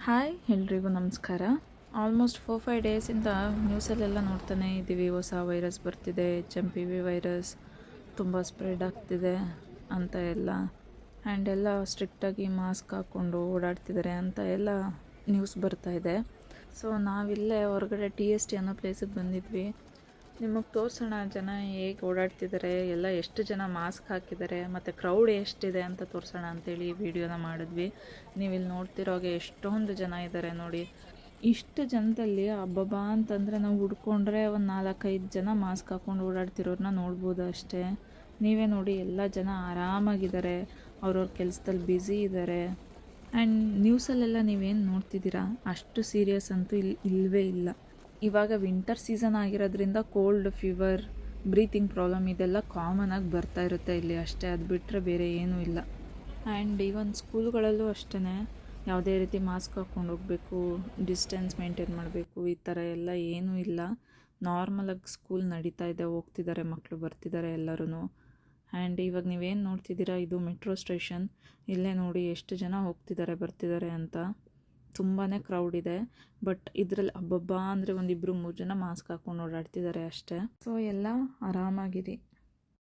Hi ಎಲ್ರಿಗೂ ನಮಸ್ಕಾರ. Almost 4-5 ಡೇಸಿಂದ ನ್ಯೂಸಲ್ಲೆಲ್ಲ ನೋಡ್ತಾನೆ ಇದ್ದೀವಿ, ಹೊಸ ವೈರಸ್ ಬರ್ತಿದೆ, HMPV ವೈರಸ್ ತುಂಬ ಸ್ಪ್ರೆಡ್ ಆಗ್ತಿದೆ ಅಂತ ಎಲ್ಲ. ಆ್ಯಂಡ್ ಎಲ್ಲ ಸ್ಟ್ರಿಕ್ಟಾಗಿ ಮಾಸ್ಕ್ ಹಾಕ್ಕೊಂಡು ಓಡಾಡ್ತಿದ್ದಾರೆ ಅಂತ ಎಲ್ಲ ನ್ಯೂಸ್ ಬರ್ತಾಯಿದೆ. ಸೊ ನಾವಿಲ್ಲೇ ಹೊರಗಡೆ TST ಅನ್ನೋ ಪ್ಲೇಸಿಗೆ ಬಂದಿದ್ವಿ. ನಿಮಗೆ ತೋರಿಸೋಣ ಜನ ಹೇಗೆ ಓಡಾಡ್ತಿದ್ದಾರೆ, ಎಲ್ಲ ಎಷ್ಟು ಜನ ಮಾಸ್ಕ್ ಹಾಕಿದ್ದಾರೆ ಮತ್ತು ಕ್ರೌಡ್ ಎಷ್ಟಿದೆ ಅಂತ ತೋರಿಸೋಣ ಅಂತೇಳಿ ವಿಡಿಯೋನ ಮಾಡಿದ್ವಿ. ನೀವು ಇಲ್ಲಿ ನೋಡ್ತಿರೋಗೆ ಎಷ್ಟೊಂದು ಜನ ಇದ್ದಾರೆ ನೋಡಿ. ಇಷ್ಟು ಜನದಲ್ಲಿ ಅಬ್ಬಬ್ಬಾ ಅಂತಂದರೆ ನಾವು ಹುಡ್ಕೊಂಡ್ರೆ ಒಂದು 4-5 ಜನ ಮಾಸ್ಕ್ ಹಾಕ್ಕೊಂಡು ಓಡಾಡ್ತಿರೋರನ್ನ ನೋಡ್ಬೋದು ಅಷ್ಟೇ. ನೀವೇ ನೋಡಿ, ಎಲ್ಲ ಜನ ಆರಾಮಾಗಿದ್ದಾರೆ, ಅವ್ರವ್ರ ಕೆಲಸದಲ್ಲಿ ಬ್ಯುಸಿ ಇದ್ದಾರೆ. ಆ್ಯಂಡ್ ನ್ಯೂಸಲ್ಲೆಲ್ಲ ನೀವೇನು ನೋಡ್ತಿದ್ದೀರಾ ಅಷ್ಟು ಸೀರಿಯಸ್ ಅಂತೂ ಇಲ್ಲವೇ ಇಲ್ಲ. ಇವಾಗ ವಿಂಟರ್ ಸೀಸನ್ ಆಗಿರೋದ್ರಿಂದ ಕೋಲ್ಡ್, ಫೀವರ್, ಬ್ರೀತಿಂಗ್ ಪ್ರಾಬ್ಲಮ್ ಇದೆಲ್ಲ ಕಾಮನ್ ಆಗಿ ಬರ್ತಾ ಇರುತ್ತೆ ಇಲ್ಲಿ ಅಷ್ಟೇ. ಅದು ಬಿಟ್ಟರೆ ಬೇರೆ ಏನೂ ಇಲ್ಲ. ಆ್ಯಂಡ್ ಈವನ್ ಸ್ಕೂಲ್ಗಳಲ್ಲೂ ಅಷ್ಟೇ ಯಾವುದೇ ರೀತಿ ಮಾಸ್ಕ್ ಹಾಕ್ಕೊಂಡು ಹೋಗಬೇಕು, ಡಿಸ್ಟೆನ್ಸ್ ಮೇಂಟೈನ್ ಮಾಡಬೇಕು, ಈ ಥರ ಎಲ್ಲ ಏನೂ ಇಲ್ಲ. ನಾರ್ಮಲಾಗಿ ಸ್ಕೂಲ್ ನಡೀತಾ ಇದೆ, ಹೋಗ್ತಿದ್ದಾರೆ ಮಕ್ಕಳು, ಬರ್ತಿದ್ದಾರೆ ಎಲ್ಲರೂ. ಆ್ಯಂಡ್ ಇವಾಗ ನೀವೇನು ನೋಡ್ತಿದ್ದೀರಾ ಇದು ಮೆಟ್ರೋ ಸ್ಟೇಷನ್. ಇಲ್ಲೇ ನೋಡಿ ಎಷ್ಟು ಜನ ಹೋಗ್ತಿದ್ದಾರೆ ಬರ್ತಿದ್ದಾರೆ ಅಂತ. ತುಂಬಾ ಕ್ರೌಡ್ ಇದೆ. ಬಟ್ ಇದರಲ್ಲಿ ಹಬ್ಬಬ್ಬ ಅಂದರೆ 1-2-3 ಜನ ಮಾಸ್ಕ್ ಹಾಕ್ಕೊಂಡು ಓಡಾಡ್ತಿದ್ದಾರೆ ಅಷ್ಟೇ. ಸೊ ಎಲ್ಲ ಆರಾಮಾಗಿರಿ.